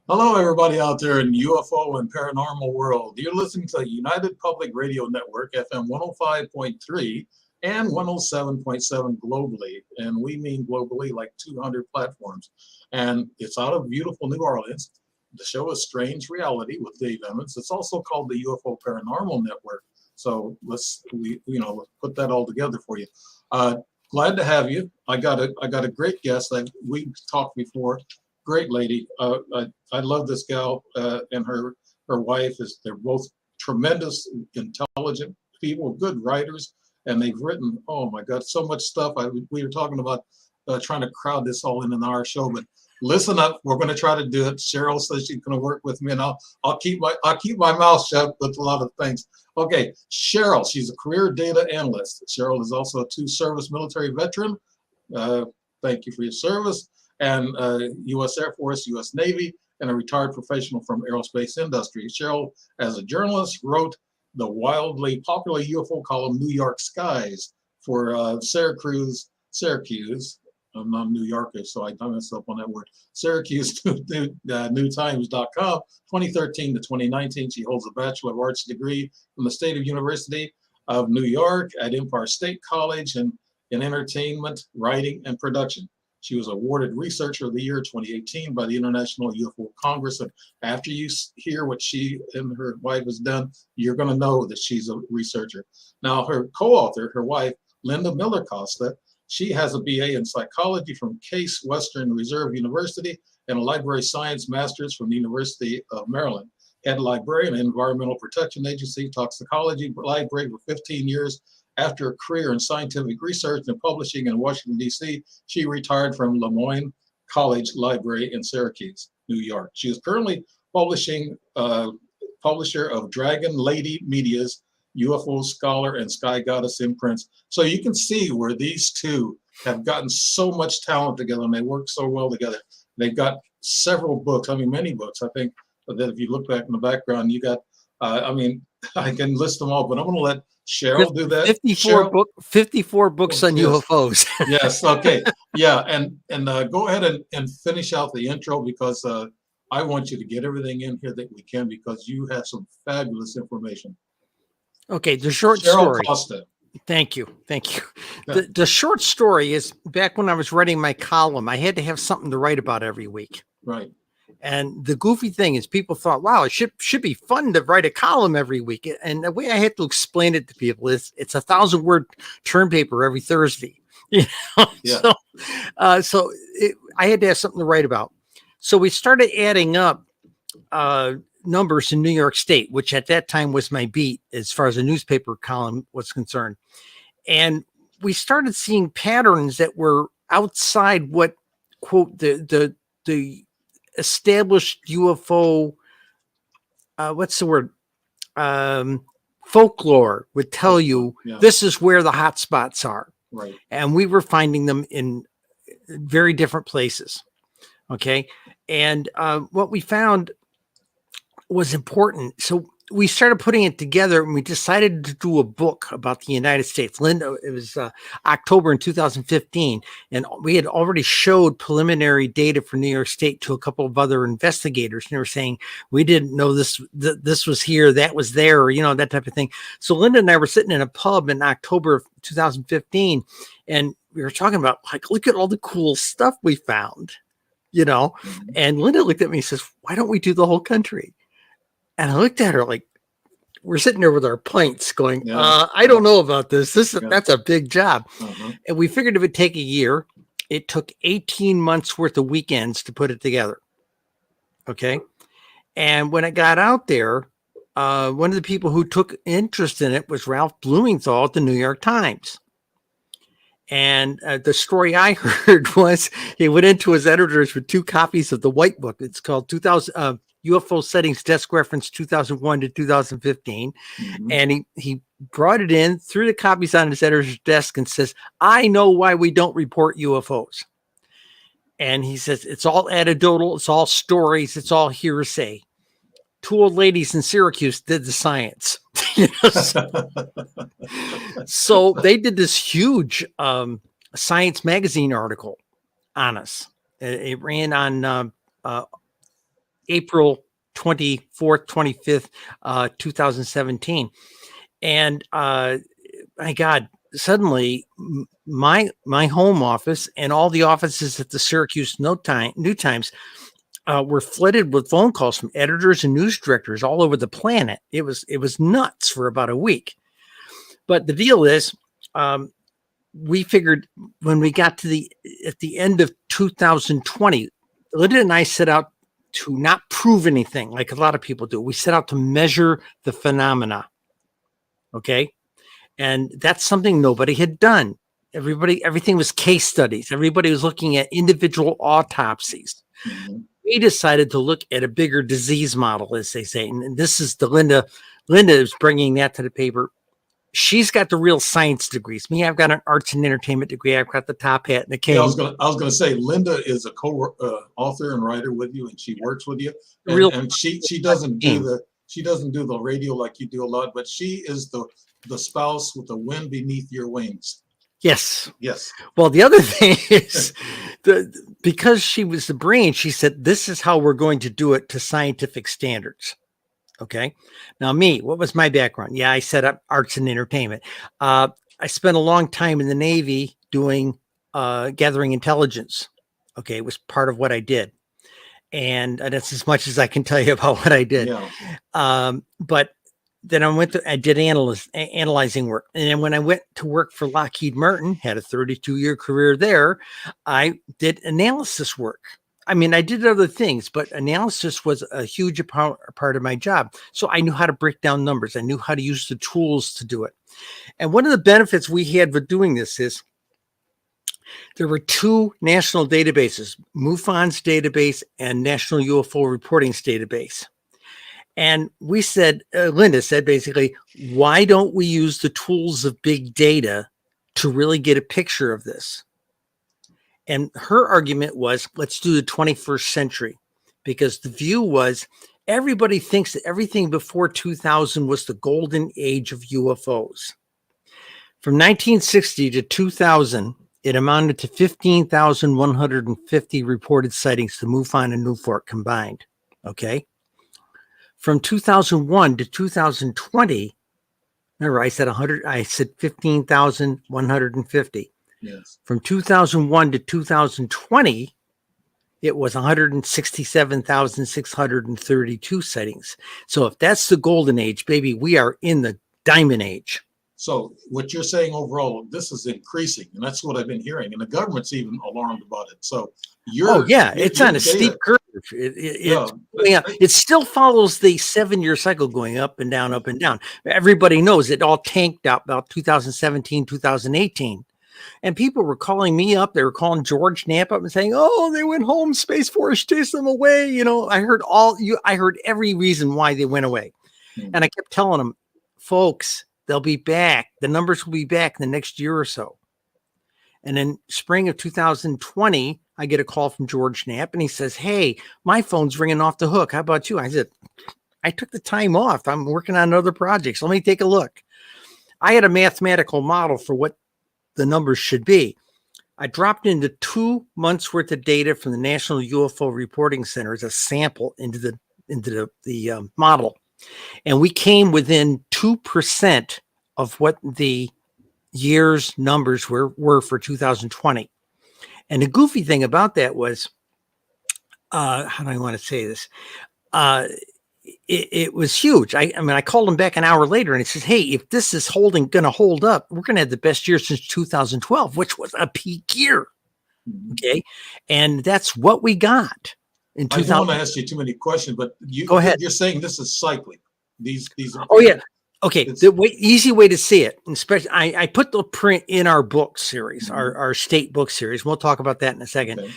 Hello, everybody out there in UFO and paranormal world. You're listening to United Public Radio Network, FM 105.3 and 107.7 globally. And we mean globally like 200 platforms. And it's out of beautiful New Orleans. The show is Strange Reality with Dave Emmons. It's also called the UFO Paranormal Network. So let's put that all together for you. Glad to have you. I got a great guest. We talked before. Great lady. I love this gal and her wife. They're both tremendous, intelligent people, good writers, and they've written, oh my God, so much stuff. We were talking about trying to crowd this all in our show, but listen up. We're going to try to do it. Cheryl says she's going to work with me, and I'll keep my mouth shut with a lot of things. Okay, Cheryl. She's a career data analyst. Cheryl is also a two-service military veteran. Thank you for your service. And U.S. Air Force, U.S. Navy, and a retired professional from aerospace industry. Cheryl, as a journalist, wrote the wildly popular UFO column New York Skies for Syracuse. I'm not New Yorker, so I messed up on that word. Syracuse NewTimes.com, 2013 to 2019. She holds a Bachelor of Arts degree from the State University of New York at Empire State College in entertainment, writing, and production. She was awarded Researcher of the Year 2018 by the International UFO Congress. And after you hear what she and her wife has done, you're going to know that she's a researcher. Now, her co-author, her wife, Linda Miller Costa, she has a BA in psychology from Case Western Reserve University and a library science master's from the University of Maryland. Head librarian at Environmental Protection Agency, toxicology library for 15 years. After a career in scientific research and publishing in Washington, D.C., she retired from Lemoyne College Library in Syracuse, New York. She is currently publisher of Dragon Lady Media's UFO Scholar and Sky Goddess imprints. So you can see where these two have gotten so much talent together, and they work so well together. They've got several books, many books. I think that if you look back in the background, you got, I can list them all, but I'm going to let Cheryl do that. 54 books on UFOs. Yes. Okay. Yeah. And go ahead and finish out the intro, because I want you to get everything in here that we can, because you have some fabulous information. Okay. The short Cheryl story. Costa. Thank you. The short story is, back when I was writing my column, I had to have something to write about every week. Right. And the goofy thing is, people thought, wow, it should be fun to write a column every week. And the way I had to explain it to people is, it's 1,000-word term paper every Thursday. Yeah. So I had to have something to write about. So we started adding up numbers in New York State, which at that time was my beat as far as a newspaper column was concerned. And we started seeing patterns that were outside what, quote, the established UFO, what's the word? Folklore would tell you, this is where the hot spots are. Right. And we were finding them in very different places. Okay. And what we found was important. So we started putting it together, and we decided to do a book about the United States. Linda, it was October in 2015, and we had already showed preliminary data for New York State to a couple of other investigators, and they were saying, we didn't know this was here, that was there, or, that type of thing. So Linda and I were sitting in a pub in October of 2015, and we were talking about, like, look at all the cool stuff we found, and Linda looked at me and says, why don't we do the whole country? And I looked at her like, we're sitting there with our pints going, I don't know about this. That's a big job. Uh-huh. And we figured it would take a year. It took 18 months worth of weekends to put it together. Okay. And when it got out there, one of the people who took interest in it was Ralph Blumenthal at the New York Times. And the story I heard was, he went into his editors with 2 copies of the White Book. It's called UFO Sightings Desk Reference 2001 to 2015. Mm-hmm. And he brought it in, threw the copies on his editor's desk, and says, I know why we don't report UFOs. And he says, it's all anecdotal, it's all stories, it's all hearsay. 2 old ladies in Syracuse did the science. So they did this huge Science magazine article on us. It ran on April 24th, 25th, 2017. And my God, suddenly my home office and all the offices at the Syracuse New Times were flooded with phone calls from editors and news directors all over the planet. It was nuts for about a week. But the deal is, we figured when we got to at the end of 2020, Linda and I set out to not prove anything like a lot of people do. We set out to measure the phenomena. Okay. And that's something nobody had done. Everything was case studies. Everybody was looking at individual autopsies. Mm-hmm. We decided to look at a bigger disease model, as they say. And this is Linda is bringing that to the paper. She's got the real science degrees. Me, I've got an arts and entertainment degree. I've got the top hat and the cane. Yeah, I was gonna say Linda is a co-author and writer with you, and she works with you. And she doesn't do the radio like you do a lot, but she is the spouse with the wind beneath your wings. Yes. Yes. Well, the other thing is because she was the brain, she said, this is how we're going to do it to scientific standards. Okay. Now what was my background? Yeah, I set up arts and entertainment. I spent a long time in the Navy doing gathering intelligence. Okay. It was part of what I did. And that's as much as I can tell you about what I did. Yeah. But then I did analyzing work. And then when I went to work for Lockheed Martin, had a 32-year career there, I did analysis work. I mean, I did other things, but analysis was a huge part of my job. So I knew how to break down numbers. I knew how to use the tools to do it. And one of the benefits we had for doing this is there were two national databases, MUFON's database and National UFO Reporting's database. And we said, Linda said basically, why don't we use the tools of big data to really get a picture of this? And her argument was, let's do the 21st century, because the view was everybody thinks that everything before 2000 was the golden age of UFOs. From 1960 to 2000, it amounted to 15,150 reported sightings to MUFON and NUFORC combined. Okay. From 2001 to 2020, remember I said 15,150. Yes. From 2001 to 2020, it was 167,632 sightings. So if that's the golden age, baby, we are in the diamond age. So what you're saying overall, this is increasing, and that's what I've been hearing, and the government's even alarmed about it. So it's on a steep curve. It still follows the 7-year cycle going up and down, up and down. Everybody knows it all tanked out about 2017, 2018. And people were calling me up. They were calling George Knapp up and saying, oh, they went home. Space Force chased them away. You know, I heard every reason why they went away. And I kept telling them, folks, they'll be back. The numbers will be back in the next year or so. And in spring of 2020, I get a call from George Knapp and he says, hey, my phone's ringing off the hook. How about you? I said, I took the time off. I'm working on other projects. Let me take a look. I had a mathematical model for what the numbers should be. I dropped into 2 months worth of data from the National UFO Reporting Center as a sample into the model. And we came within 2% of what the year's numbers were for 2020. And the goofy thing about that was, how do I want to say this? It was huge. I mean, I called him back an hour later and he says, hey, if this is going to hold up, we're going to have the best year since 2012, which was a peak year. Okay. And that's what we got. I don't want to ask you too many questions, but go ahead. You're saying this is cycling. These are Okay. The easy way to see it, and especially I put the print in our book series, our state book series. We'll talk about that in a second. Okay.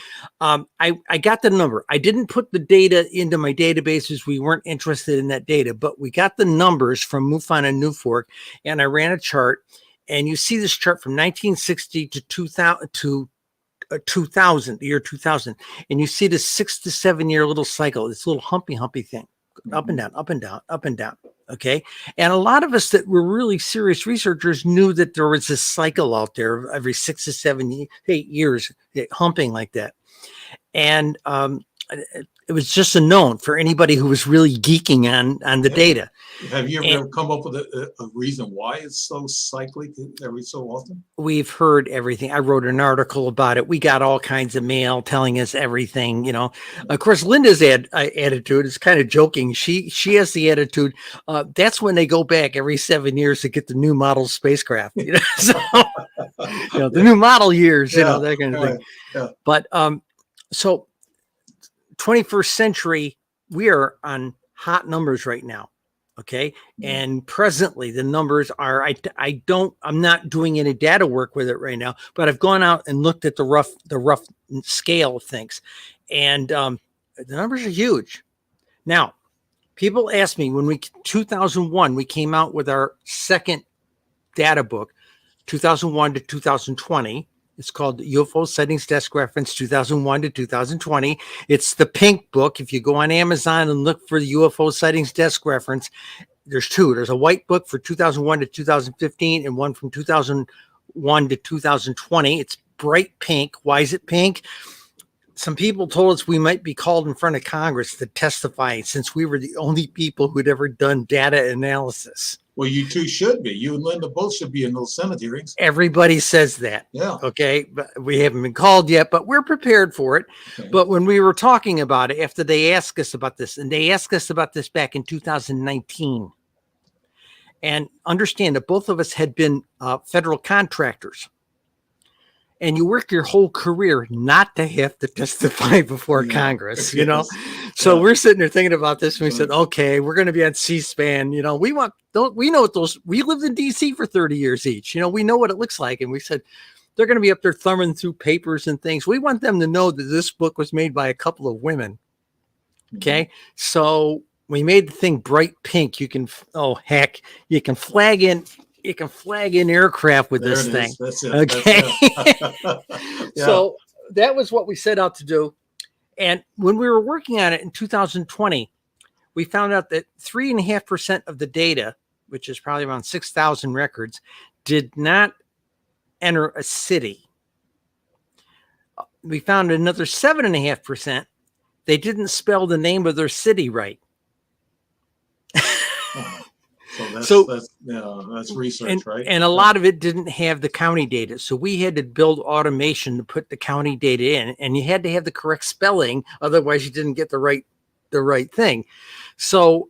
I got the number. I didn't put the data into my databases. We weren't interested in that data, but we got the numbers from MUFON and NUFORC, and I ran a chart. And you see this chart from 1960 to 2000, the year 2000, and you see this 6 to 7 year little cycle, this little humpy thing, up and down, up and down, up and down. Okay. And a lot of us that were really serious researchers knew that there was this cycle out there every 6 to 7, 8 years, humping like that. And it was just a known for anybody who was really geeking on the data. Have you ever come up with a reason why it's so cyclic every so often? We've heard everything. I wrote an article about it. We got all kinds of mail telling us everything, you know. Of course, Linda's attitude is kind of joking. She has the attitude, that's when they go back every 7 years to get the new model spacecraft, you know. So, you know, the new model years, you know, that kind of thing. Yeah. But so 21st century, we are on hot numbers right now. Okay. And presently the numbers are, I'm not doing any data work with it right now, but I've gone out and looked at the rough scale of things. And the numbers are huge. Now, people ask me when 2001, we came out with our second data book, 2001 to 2020. It's called the UFO Sightings Desk Reference 2001 to 2020. It's the pink book. If you go on Amazon and look for the UFO Sightings Desk Reference, there's two. There's a white book for 2001 to 2015 and one from 2001 to 2020. It's bright pink. Why is it pink? Some people told us we might be called in front of Congress to testify since we were the only people who'd ever done data analysis. Well, you two should be. You and Linda both should be in those Senate hearings. Everybody says that. Yeah. Okay. But we haven't been called yet, but we're prepared for it. Okay. But when we were talking about it, after they asked us about this, and they asked us about this back in 2019, and understand that both of us had been federal contractors. And you work your whole career not to have to testify before Congress, you know? So we're sitting there thinking about this. And we said, okay, we're going to be on C-SPAN. You know, we know what we lived in DC for 30 years each, you know, we know what it looks like. And we said, they're going to be up there thumbing through papers and things. We want them to know that this book was made by a couple of women. Okay. So we made the thing bright pink. You can, you can flag in aircraft with this thing. That's it. Okay. That's it. So that was what we set out to do. And when we were working on it in 2020, we found out that 3.5% of the data, which is probably around 6,000 records, did not enter a city. We found another 7.5%. They didn't spell the name of their city right. So that's research, right? And a lot of it didn't have the county data. So we had to build automation to put the county data in, and you had to have the correct spelling. Otherwise you didn't get the right thing. So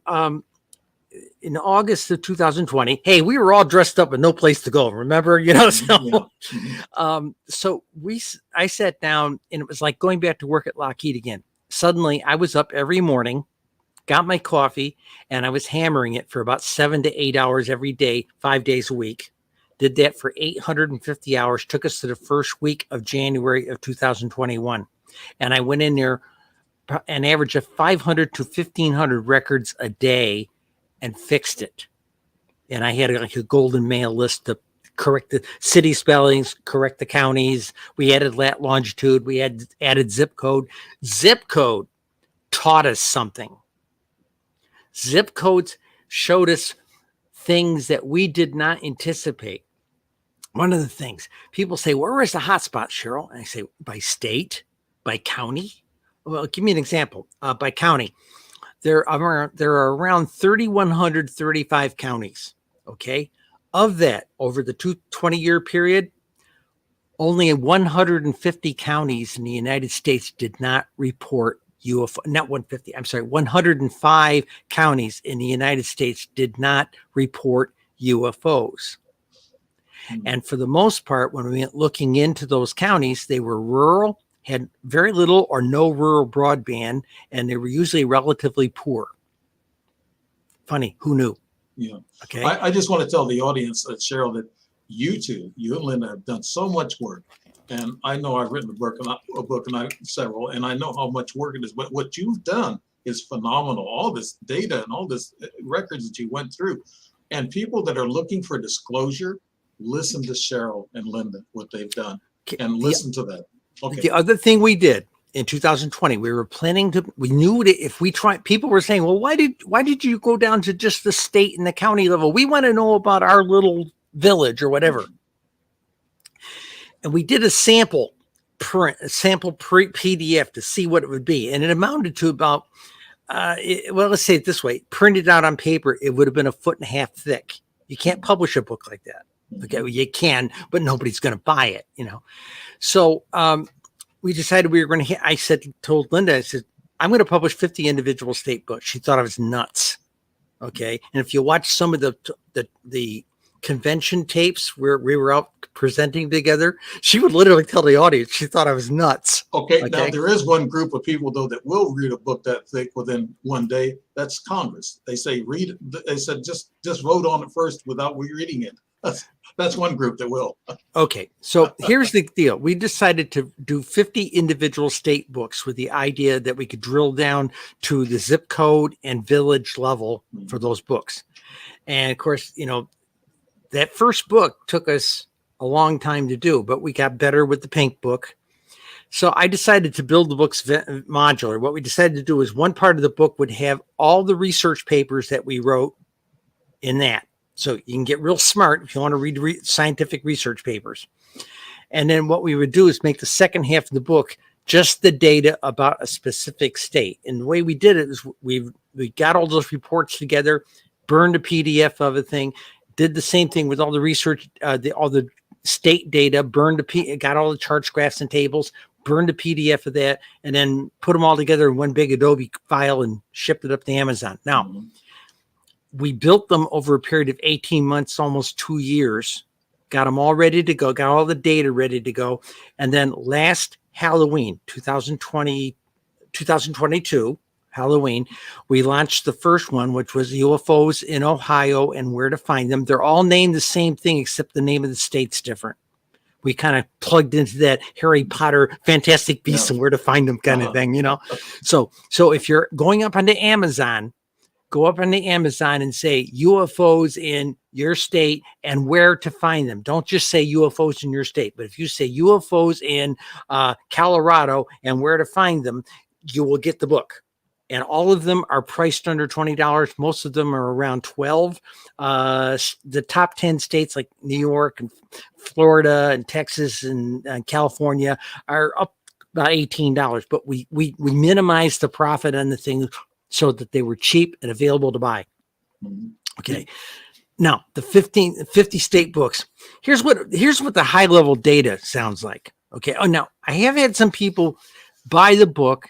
in August of 2020, hey, we were all dressed up with no place to go. Remember, you know, so, I sat down and it was like going back to work at Lockheed again. Suddenly I was up every morning, got my coffee, and I was hammering it for about 7 to 8 hours every day, 5 days a week. Did that for 850 hours, took us to the first week of January of 2021. And I went in there an average of 500 to 1,500 records a day and fixed it. And I had like a golden mail list to correct the city spellings, correct the counties. We added lat longitude. We had added zip code. Zip code taught us something. Zip codes showed us things that we did not anticipate. One of the things people say, where is the hotspot, Cheryl? And I say, by state, by county. Well, give me an example. By county, there are around 3,135 counties. Okay. Of that, over the 20-year period, only 150 counties in the United States did not report UFO, not 150, I'm sorry, 105 counties in the United States did not report UFOs. And for the most part, when we went looking into those counties, they were rural, had very little or no rural broadband, and they were usually relatively poor. Funny, who knew? Yeah. Okay. I just want to tell the audience, Cheryl, that you and Linda have done so much work. And I know I've written a book and several, and I know how much work it is. But what you've done is phenomenal. All this data and all this records that you went through. And people that are looking for disclosure, listen to Cheryl and Linda, what they've done, and listen to that. Okay. The other thing we did in 2020, we were planning to, we knew that if we tried, people were saying, well, why did you go down to just the state and the county level? We want to know about our little village or whatever. And we did a sample PDF to see what it would be. And it amounted to about, well, let's say it this way, printed out on paper, it would have been 1.5 feet thick. You can't publish a book like that. Okay, well, you can, but nobody's going to buy it, So we decided we were going to, told Linda, I said, I'm going to publish 50 individual state books. She thought I was nuts. Okay. And if you watch some of the convention tapes where we were out presenting together, she would literally tell the audience she thought I was nuts. Okay. Now there is one group of people though that will read a book that thick within one day. That's Congress. They say read it. They said just vote on it first without reading it. That's one group that will. Okay. So here's the deal. We decided to do 50 individual state books with the idea that we could drill down to the zip code and village level for those books. And of course, that first book took us a long time to do, but we got better with the pink book. So I decided to build the books modular. What we decided to do is one part of the book would have all the research papers that we wrote in that. So you can get real smart if you want to read scientific research papers. And then what we would do is make the second half of the book just the data about a specific state. And the way we did it is we got all those reports together, burned a PDF of a thing, did the same thing with all the research, all the state data, got all the charts, graphs, and tables, burned a PDF of that, and then put them all together in one big Adobe file and shipped it up to Amazon. Now, we built them over a period of 18 months, almost 2 years, got them all ready to go, got all the data ready to go. And then last Halloween, 2022, Halloween, we launched the first one, which was UFOs in Ohio and where to find them. They're all named the same thing, except the name of the state's different. We kind of plugged into that Harry Potter Fantastic Beasts and where to find them kind of thing, So if you're going up onto Amazon, go up on the Amazon and say UFOs in your state and where to find them. Don't just say UFOs in your state, but if you say UFOs in Colorado and where to find them, you will get the book. And all of them are priced under $20. Most of them are around $12. The top 10 states like New York and Florida and Texas and California are up about $18. But we minimized the profit on the thing so that they were cheap and available to buy. Okay. Now the 50 state books, here's what the high level data sounds like. Okay. Oh, now I have had some people buy the book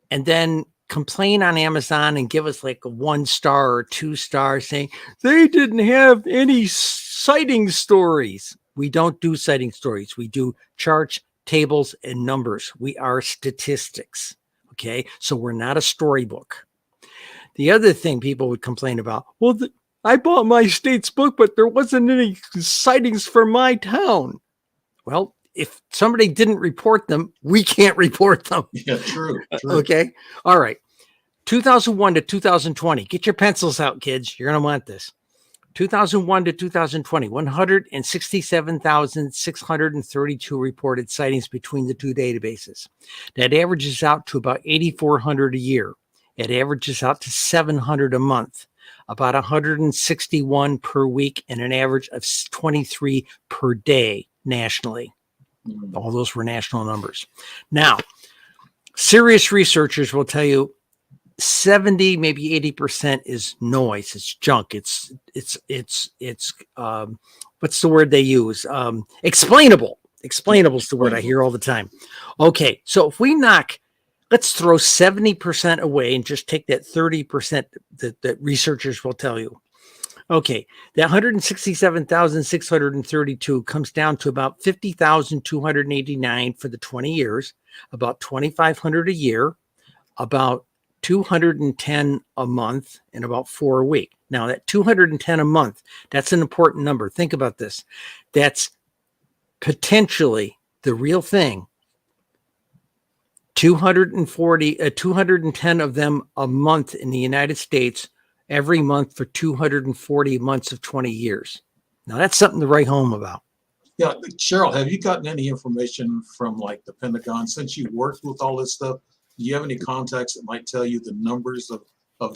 and then complain on Amazon and give us like a 1 star or 2 stars saying they didn't have any sighting stories. We don't do sighting stories. We do charts, tables, and numbers. We are statistics. Okay, so we're not a storybook. The other thing people would complain about, well, I bought my state's book, but there wasn't any sightings for my town. Well, if somebody didn't report them, we can't report them. Yeah, true. Okay, all right. 2001 to 2020. Get your pencils out, kids. You're going to want this. 2001 to 2020, 167,632 reported sightings between the two databases. That averages out to about 8,400 a year. It averages out to 700 a month, about 161 per week, and an average of 23 per day nationally. All those were national numbers. Now, serious researchers will tell you 70, maybe 80% is noise. It's junk. It's what's the word they use? Explainable. Explainable is the word I hear all the time. Okay. So if we let's throw 70% away and just take that 30% that researchers will tell you. Okay. That 167,632 comes down to about 50,289 for the 20 years, about 2,500 a year, about 210 a month, and about 4 a week. Now that 210 a month, that's an important number. Think about this. That's potentially the real thing. 210 of them a month in the United States, every month for 240 months of 20 years. Now that's something to write home about. Yeah, Cheryl, have you gotten any information from like the Pentagon since you worked with all this stuff? Do you have any contacts that might tell you the numbers of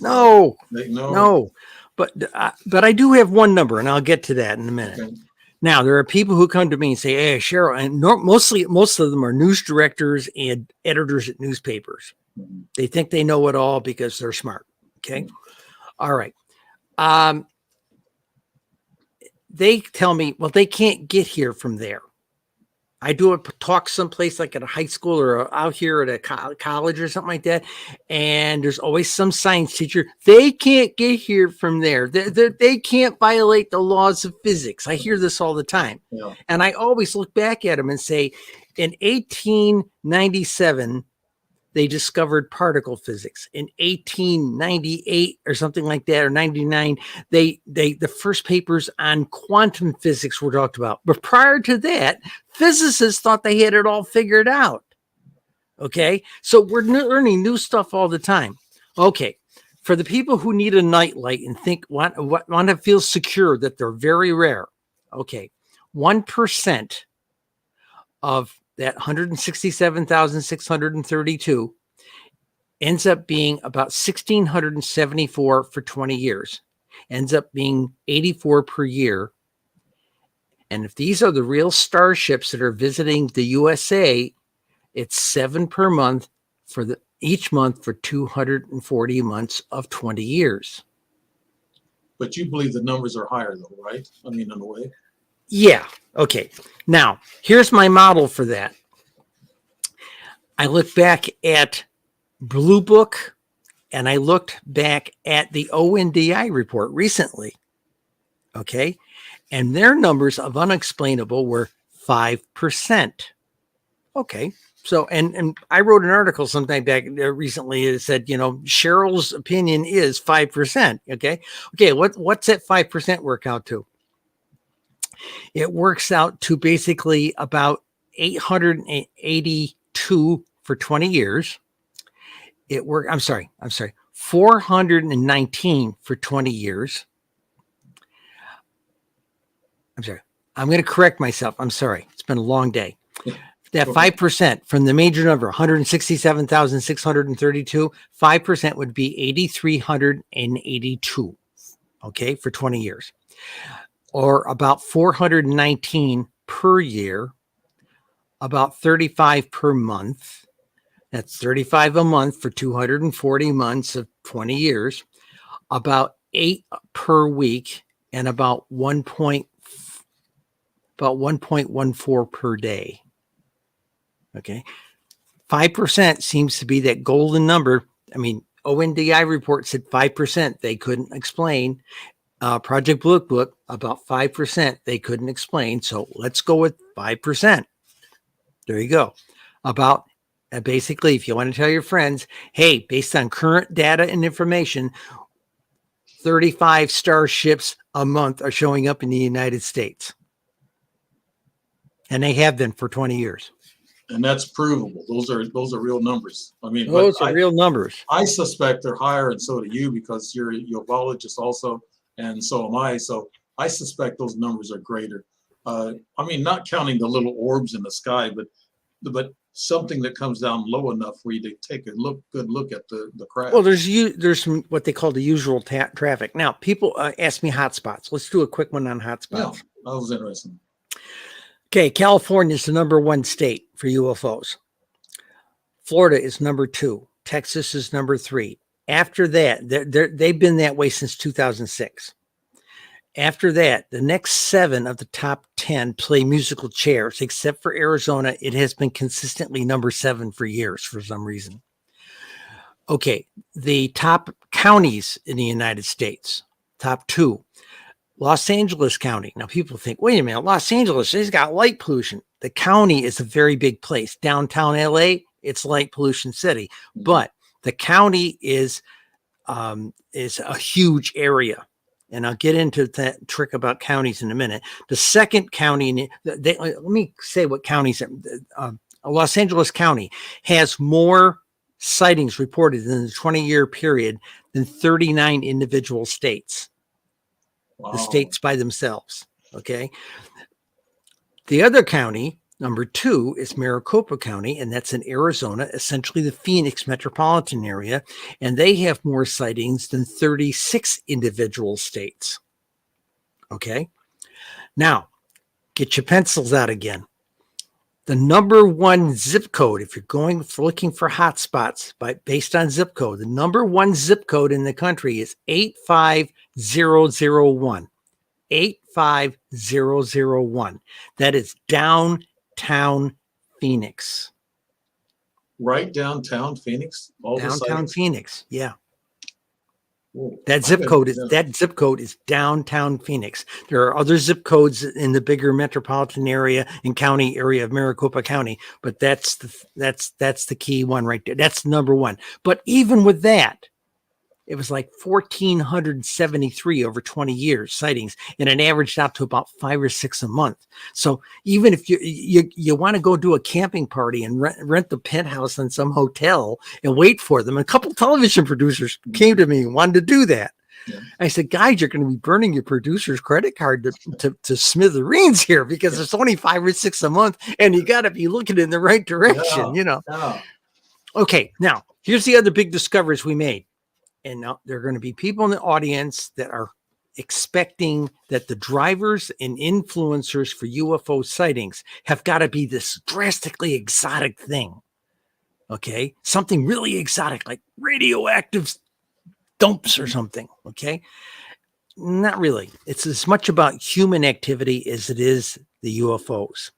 No. But I do have one number, and I'll get to that in a minute. Okay. Now, there are people who come to me and say, "Hey, Cheryl," and most of them are news directors and editors at newspapers. Mhm. They think they know it all because they're smart. Okay. Mhm. All right. They tell me, well, they can't get here from there. I do a talk someplace like at a high school or out here at a college or something like that. And there's always some science teacher. They can't get here from there. They can't violate the laws of physics. I hear this all the time. Yeah. And I always look back at them and say, in 1897, they discovered particle physics. In 1898 or something like that, or 99, the first papers on quantum physics were talked about. But prior to that, physicists thought they had it all figured out. Okay, so we're learning new stuff all the time. Okay, for the people who need a nightlight and want to feel secure that they're very rare. Okay, 1% of that 167,632 ends up being about 1,674 for 20 years, ends up being 84 per year. And if these are the real starships that are visiting the USA, it's 7 per month for each month for 240 months of 20 years. But you believe the numbers are higher though, right? I mean, in a way. Yeah. Okay. Now, here's my model for that. I look back at Blue Book and I looked back at the ONDI report recently. Okay. And their numbers of unexplainable were 5%. Okay. So, and I wrote an article sometime back recently that said, Cheryl's opinion is 5%. Okay. Okay. What's that 5% work out to? It works out to basically about 882 for 20 years. I'm sorry, 419 for 20 years. I'm sorry. I'm going to correct myself. I'm sorry. It's been a long day. That 5% from the major number, 167,632, 5% would be 8,382. Okay. For 20 years, or about 419 per year, about 35 per month. That's 35 a month for 240 months of 20 years, about 8 per week, and about 1.14 per day. Okay. 5% seems to be that golden number. I mean, ONDI report said 5% they couldn't explain. Project Blue Book, about 5% they couldn't explain. So let's go with 5%. There you go. About basically, if you want to tell your friends, hey, based on current data and information, 35 starships a month are showing up in the United States. And they have been for 20 years. And that's provable. Those are real numbers. I mean, those are real numbers. I suspect they're higher, and so do you, because you're a ufologist also, and so am I. So I suspect those numbers are greater. I mean, not counting the little orbs in the sky, but something that comes down low enough for you to take a good look at the craft. Well, there's some, what they call the usual traffic. Now, people ask me hotspots. Let's do a quick one on hotspots. Yeah, that was interesting. Okay, California is the #1 state for UFOs. Florida is #2. Texas is #3. After that, they've been that way since 2006. After that, the next 7 of the top 10 play musical chairs, except for Arizona. It has been consistently #7 for years for some reason. Okay, the top counties in the United States, top 2. Los Angeles County. Now, people think, wait a minute, Los Angeles, it's got light pollution. The county is a very big place. Downtown LA, it's light pollution city. Mm-hmm. But the county is a huge area. And I'll get into that trick about counties in a minute. The second county, let me say what counties, Los Angeles County has more sightings reported in the 20-year period than 39 individual states. Wow. The states by themselves. Okay. The other county, #2, is Maricopa County, and that's in Arizona, essentially the Phoenix metropolitan area. And they have more sightings than 36 individual states. Okay. Now, Get your pencils out again. The number one zip code, if you're going for looking for hotspots based on zip code, the number one zip code in the country is 85001. 85001. That is downtown Phoenix. Right downtown Phoenix? Downtown Phoenix, yeah. Whoa, That zip code is downtown Phoenix. There are other zip codes in the bigger metropolitan area and county area of Maricopa County, but that's the key one right there. That's number one. But even with that, it was like 1,473 over 20 years sightings, and it averaged out to about 5 or 6 a month. So even if you want to go do a camping party and rent the penthouse in some hotel and wait for them, a couple television producers came to me and wanted to do that. Yeah. I said, guys, you're going to be burning your producer's credit card to smithereens here because it's only 5 or 6 a month, and you got to be looking in the right direction, you know. Yeah. Okay, now here's the other big discoveries we made. And now there are going to be people in the audience that are expecting that the drivers and influencers for UFO sightings have got to be this drastically exotic thing. Okay. Something really exotic, like radioactive dumps or something. Okay. Not really. It's as much about human activity as it is the UFOs.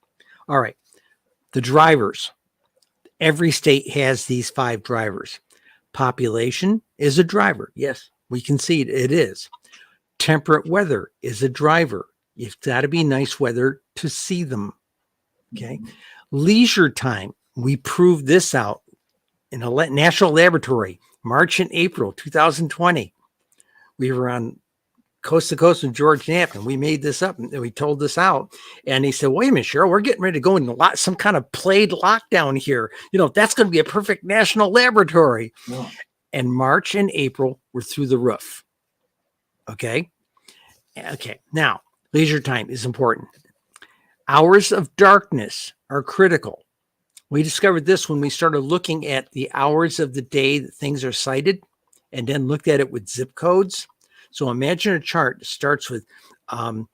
All right. The drivers. Every state has these 5 drivers. Population is a driver. Yes, we concede it is. Temperate weather is a driver. It's got to be nice weather to see them. Okay. Leisure time. We proved this out in a national laboratory, March and April 2020. We were on Coast to Coast with George Knapp, and we made this up and we told this out. And he said, wait a minute, Cheryl, we're getting ready to go into some kind of played lockdown here. You know, that's going to be a perfect national laboratory. Yeah. And March and April were through the roof. Okay. Okay. Now, leisure time is important. Hours of darkness are critical. We discovered this when we started looking at the hours of the day that things are sighted and then looked at it with zip codes. So imagine a chart that starts with 1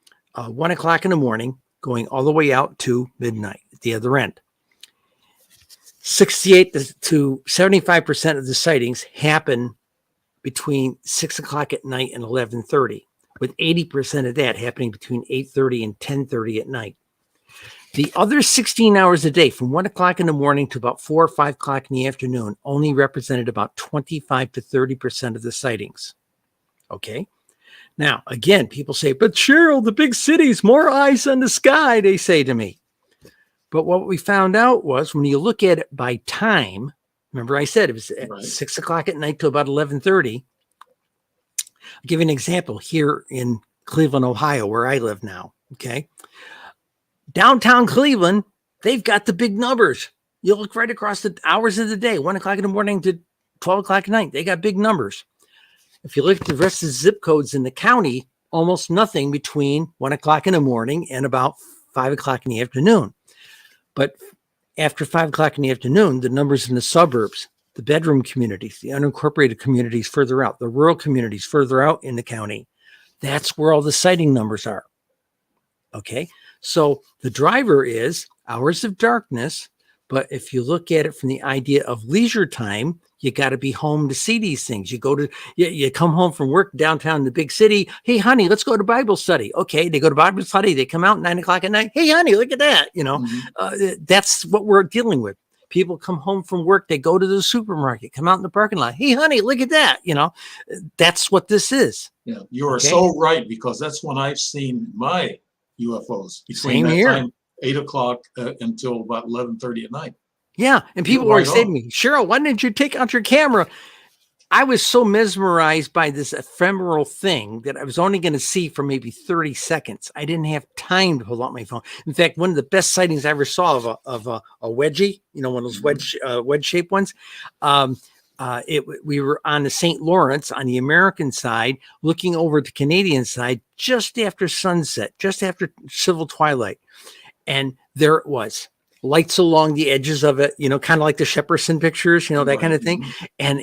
o'clock in the morning, going all the way out to midnight at the other end. 68 to 75% of the sightings happen between 6 o'clock at night and 11:30, with 80% of that happening between 8:30 and 10:30 at night. The other 16 hours a day, from 1 o'clock in the morning to about 4 or 5 o'clock in the afternoon, only represented about 25 to 30% of the sightings. Okay. Now, again, people say, but Cheryl, the big cities, more eyes on the sky, they say to me. But what we found out was when you look at it by time, remember I said it was at 6 o'clock at night to about 11:30. I'll give you an example here in Cleveland, Ohio, where I live now. Okay. Downtown Cleveland, they've got the big numbers. You look right across the hours of the day, 1 o'clock in the morning to 12 o'clock at night. They got big numbers. If you look at the rest of the zip codes in the county, almost nothing between 1 o'clock in the morning and about 5 o'clock in the afternoon. But after 5 o'clock in the afternoon, the numbers in the suburbs, the bedroom communities, the unincorporated communities further out, the rural communities further out in the county, that's where all the sighting numbers are. Okay, so the driver is hours of darkness, but if you look at it from the idea of leisure time, you got to be home to see these things. You come home from work downtown in the big city. Hey, honey, let's go to Bible study. Okay, they go to Bible study. They come out 9 o'clock at night. Hey, honey, look at that. You know, that's what we're dealing with. People come home from work. They go to the supermarket, come out in the parking lot. Hey, honey, look at that. You know, that's what this is. Yeah, you are so right, because that's when I've seen my UFOs between that time, 8 o'clock until about 11:30 at night. Yeah. And people always say to me, Cheryl, why didn't you take out your camera? I was so mesmerized by this ephemeral thing that I was only going to see for maybe 30 seconds. I didn't have time to pull out my phone. In fact, one of the best sightings I ever saw of a wedgie, you know, one of those wedge-shaped ones. We were on the St. Lawrence on the American side, looking over the Canadian side just after sunset, just after civil twilight. And there it was. Lights along the edges of it, you know, kind of like the Shepperson pictures, you know, that kind of thing. And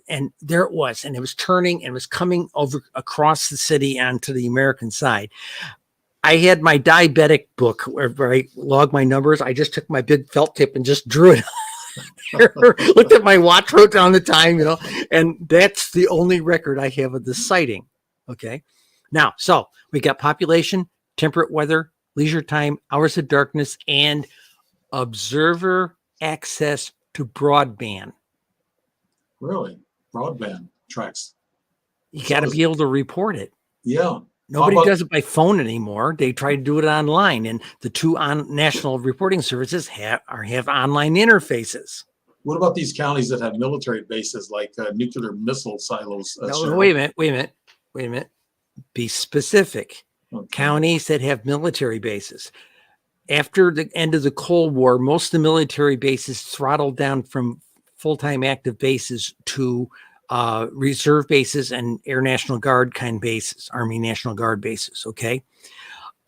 and there it was, and it was turning and was coming over across the city onto the American side. I had my diabetic book where I log my numbers. I just took my big felt tip and just drew it. Looked at my watch, wrote down the time, and that's the only record I have of the sighting. Okay. Now, so we got population, temperate weather, leisure time, hours of darkness, and observer access to broadband. Really? Broadband tracks. You got to be able to report it. Yeah. Nobody does it by phone anymore. They try to do it online, and the two national reporting services have online interfaces. What about these counties that have military bases like nuclear missile silos? No, wait a minute. Be specific. Okay. Counties that have military bases. After the end of the Cold War, most of the military bases throttled down from full-time active bases to reserve bases and Air National Guard kind bases, Army National Guard bases. Okay.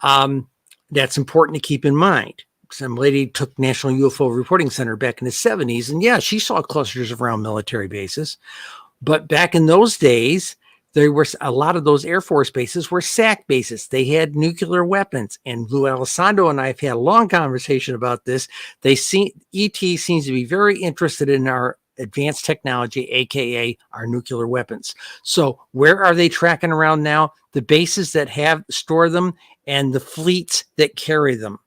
That's important to keep in mind. Some lady took National UFO Reporting Center back in the 70s, and yeah, she saw clusters around military bases. But back in those days, there were a lot of those Air Force bases were SAC bases. They had nuclear weapons. And Lou Alessandro and I have had a long conversation about this. ET seems to be very interested in our advanced technology, aka our nuclear weapons. So where are they tracking around now? The bases that store them and the fleets that carry them.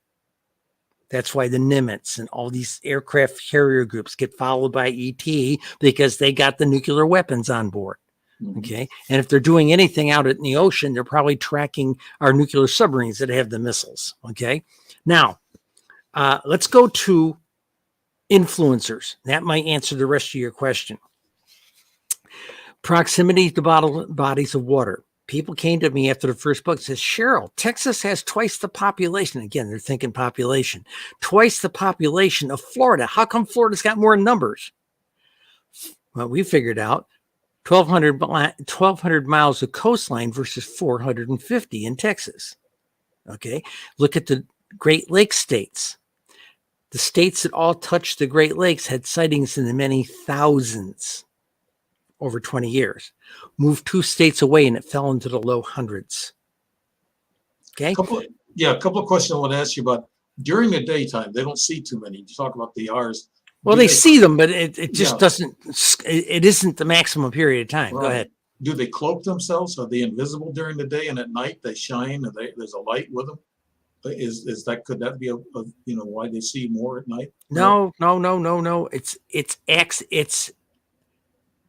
That's why the Nimitz and all these aircraft carrier groups get followed by ET, because they got the nuclear weapons on board. Okay. And if they're doing anything out in the ocean, they're probably tracking our nuclear submarines that have the missiles. Okay. Now, let's go to influencers. That might answer the rest of your question. Proximity to bodies of water. People came to me after the first book and says, Cheryl, Texas has twice the population. Again, they're thinking population. Twice the population of Florida. How come Florida's got more numbers? Well, we figured out 1,200 miles of coastline versus 450 in Texas. Okay. Look at the Great Lakes states. The states that all touched the Great Lakes had sightings in the many thousands over 20 years. Moved 2 states away and it fell into the low hundreds. Okay. A couple of questions I want to ask you about. During the daytime, they don't see too many. You talk about the hours. Well, they see them, but it just doesn't, it isn't the maximum period of time. Right. Go ahead. Do they cloak themselves? Are they invisible during the day, and at night they shine? There's a light with them? Could that be why they see more at night? No. It's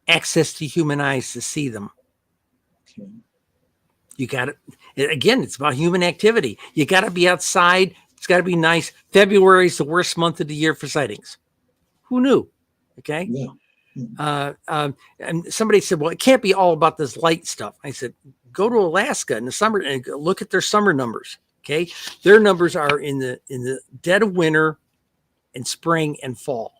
access to human eyes to see them. Okay. You got it. Again, it's about human activity. You got to be outside. It's got to be nice. February is the worst month of the year for sightings. Who knew? Okay. Yeah. And somebody said, well, it can't be all about this light stuff. I said, go to Alaska in the summer and look at their summer numbers. Okay. Their numbers are in the dead of winter and spring and fall.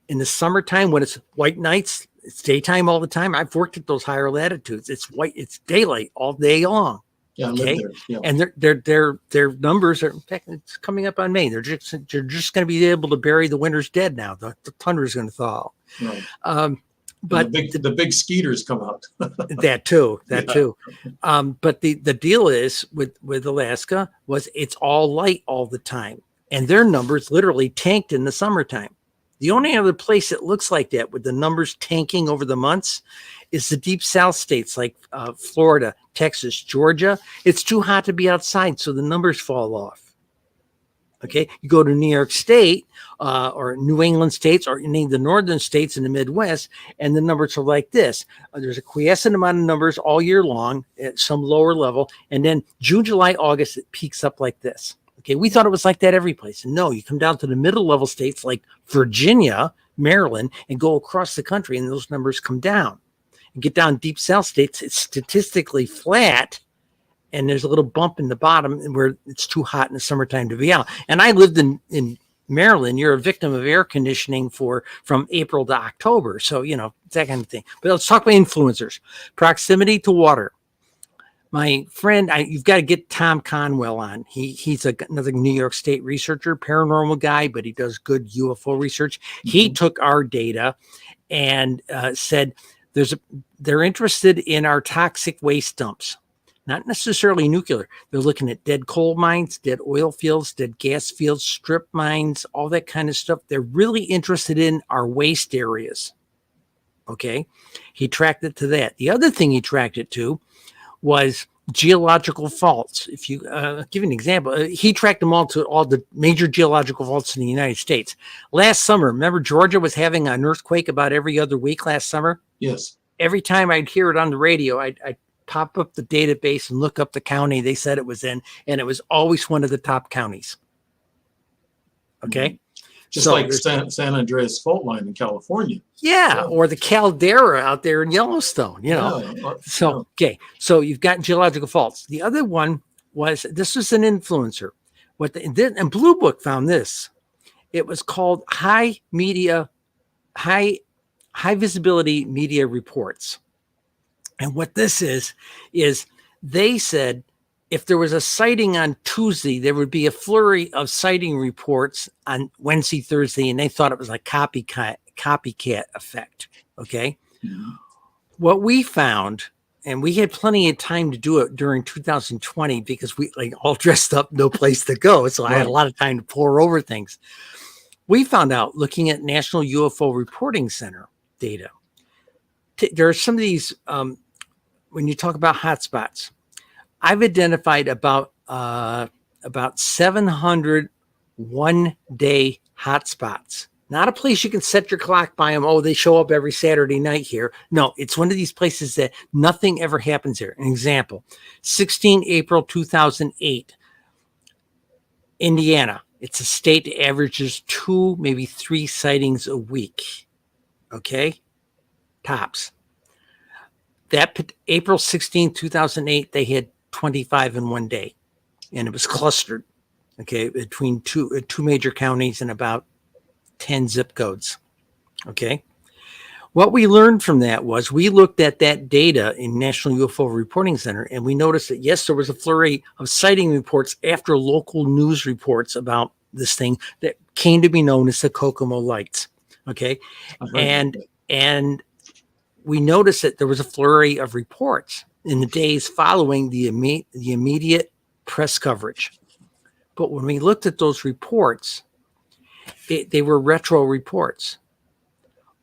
In the summertime, when it's white nights, it's daytime all the time. I've worked at those higher latitudes. It's daylight all day long. Yeah, okay. Yeah. And their numbers are, in fact, it's coming up on May. They're just going to be able to bury the winter's dead now. The tundra is going to thaw. Right. But the big skeeters come out. that too. But the deal is with Alaska was it's all light all the time, and their numbers literally tanked in the summertime. The only other place that looks like that with the numbers tanking over the months is the deep south states like Florida, Texas, Georgia. It's too hot to be outside, so the numbers fall off. Okay, you go to New York State or New England states or any of the northern states in the Midwest, and the numbers are like this. There's a quiescent amount of numbers all year long at some lower level, and then June, July, August, it peaks up like this. Okay, we thought it was like that every place. And no, you come down to the middle level states like Virginia, Maryland, and go across the country, and those numbers come down. And get down deep south states, it's statistically flat, and there's a little bump in the bottom where it's too hot in the summertime to be out. And I lived in Maryland. You're a victim of air conditioning from April to October. So, it's that kind of thing. But let's talk about influencers. Proximity to water. My friend, you've got to get Tom Conwell on. He's another New York State researcher, paranormal guy, but he does good UFO research. Mm-hmm. He took our data and said they're interested in our toxic waste dumps. not necessarily nuclear. They're looking at dead coal mines, dead oil fields, dead gas fields, strip mines, all that kind of stuff. They're really interested in our waste areas. Okay. He tracked it to that. The other thing he tracked it to was geological faults. If you give an example, he tracked them all to all the major geological faults in the United States. Last summer, remember Georgia was having an earthquake about every other week last summer? Yes. Every time I'd hear it on the radio, I'd pop up the database and look up the county they said it was in, and it was always one of the top counties. Okay. Mm-hmm. Just so like San Andreas fault line in California. Yeah, or the caldera out there in Yellowstone, you know. Okay, so you've got geological faults. The other one was, this was an influencer. And Blue Book found this. It was called high visibility media reports. And what this is they said if there was a sighting on Tuesday, there would be a flurry of sighting reports on Wednesday, Thursday, and they thought it was like copycat effect. Okay. Mm-hmm. What we found, and we had plenty of time to do it during 2020 because we like all dressed up, no place to go. So I had a lot of time to pore over things. We found out looking at National UFO Reporting Center data. There are some of these, when you talk about hotspots, I've identified about 700 one-day hotspots. Not a place you can set your clock by them. Oh, they show up every Saturday night here. No, it's one of these places that nothing ever happens there. An example, 16 April 2008, Indiana. It's a state that averages 2, maybe 3 sightings a week. Okay? Tops. That April 16, 2008, they had 25 in one day, and it was clustered, okay, between two major counties and about 10 zip codes. Okay. What we learned from that was we looked at that data in National UFO Reporting Center, and we noticed that, yes, there was a flurry of sighting reports after local news reports about this thing that came to be known as the Kokomo Lights. Okay. And we noticed that there was a flurry of reports in the days following the immediate press coverage. But when we looked at those reports, they were retro reports.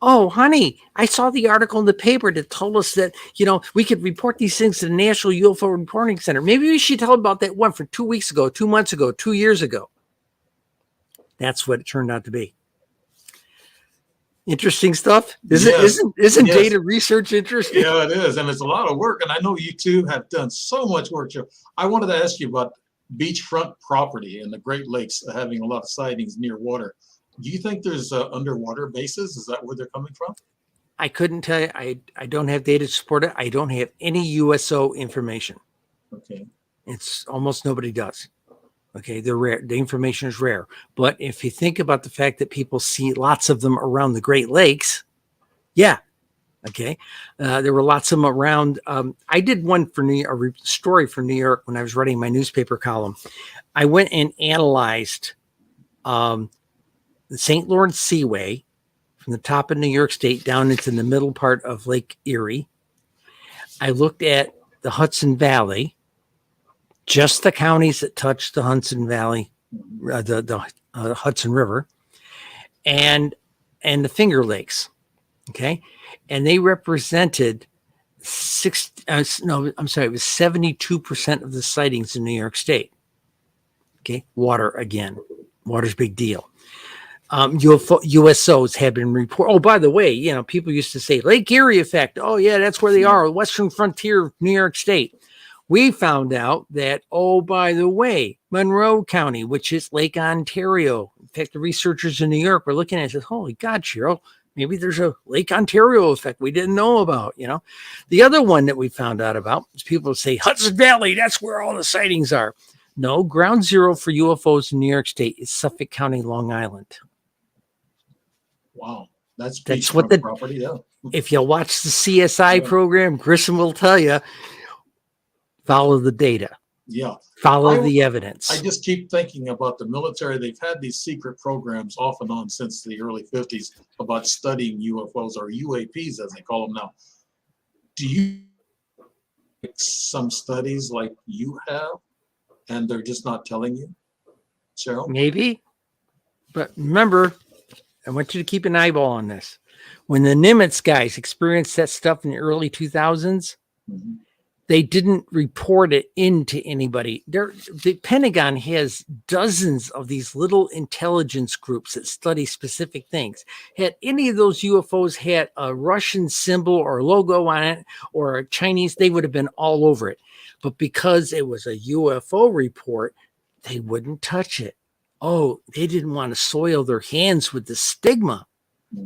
Oh, honey, I saw the article in the paper that told us that, you know, we could report these things to the National UFO Reporting Center. Maybe we should tell about that one from 2 weeks ago, 2 months ago, 2 years ago. That's what it turned out to be. Interesting stuff. Isn't data research interesting? Yeah, it is. And it's a lot of work. And I know you two have done so much work. I wanted to ask you about beachfront property in the Great Lakes having a lot of sightings near water. Do you think there's underwater bases? Is that where they're coming from? I couldn't tell you. I don't have data to support it. I don't have any USO information. Okay. It's almost nobody does. Okay, they're rare. The information is rare. But if you think about the fact that people see lots of them around the Great Lakes, yeah. Okay. There were lots of them around. I did one for a story for New York when I was writing my newspaper column. I went and analyzed the St. Lawrence Seaway from the top of New York State down into the middle part of Lake Erie. I looked at the Hudson Valley, just the counties that touch the Hudson Valley, the Hudson River, and the Finger Lakes. Okay. And they represented it was 72% of the sightings in New York State. Okay. Water again. Water's a big deal. USOs have been reported. Oh, by the way, you know, people used to say Lake Erie effect. Oh, yeah, that's where they are. Western frontier of New York State. We found out that, oh, by the way, Monroe County, which is Lake Ontario. In fact, the researchers in New York were looking at it and said, holy God, Cheryl, maybe there's a Lake Ontario effect we didn't know about, you know. The other one that we found out about is people say Hudson Valley, that's where all the sightings are. No, ground zero for UFOs in New York State is Suffolk County, Long Island. Wow. That's what the property, yeah. If you watch the CSI program, Grissom will tell you, follow the data. Yeah. Follow the evidence. I just keep thinking about the military. They've had these secret programs off and on since the early 50s about studying UFOs, or UAPs as they call them now. Do you some studies like you have, and they're just not telling you, Cheryl? Maybe. But remember, I want you to keep an eyeball on this. When the Nimitz guys experienced that stuff in the early 2000s, Mhm. they didn't report it into anybody. The Pentagon has dozens of these little intelligence groups that study specific things. Had any of those UFOs had a Russian symbol or logo on it or a Chinese, they would have been all over it. But because it was a UFO report, they wouldn't touch it. Oh, they didn't want to soil their hands with the stigma.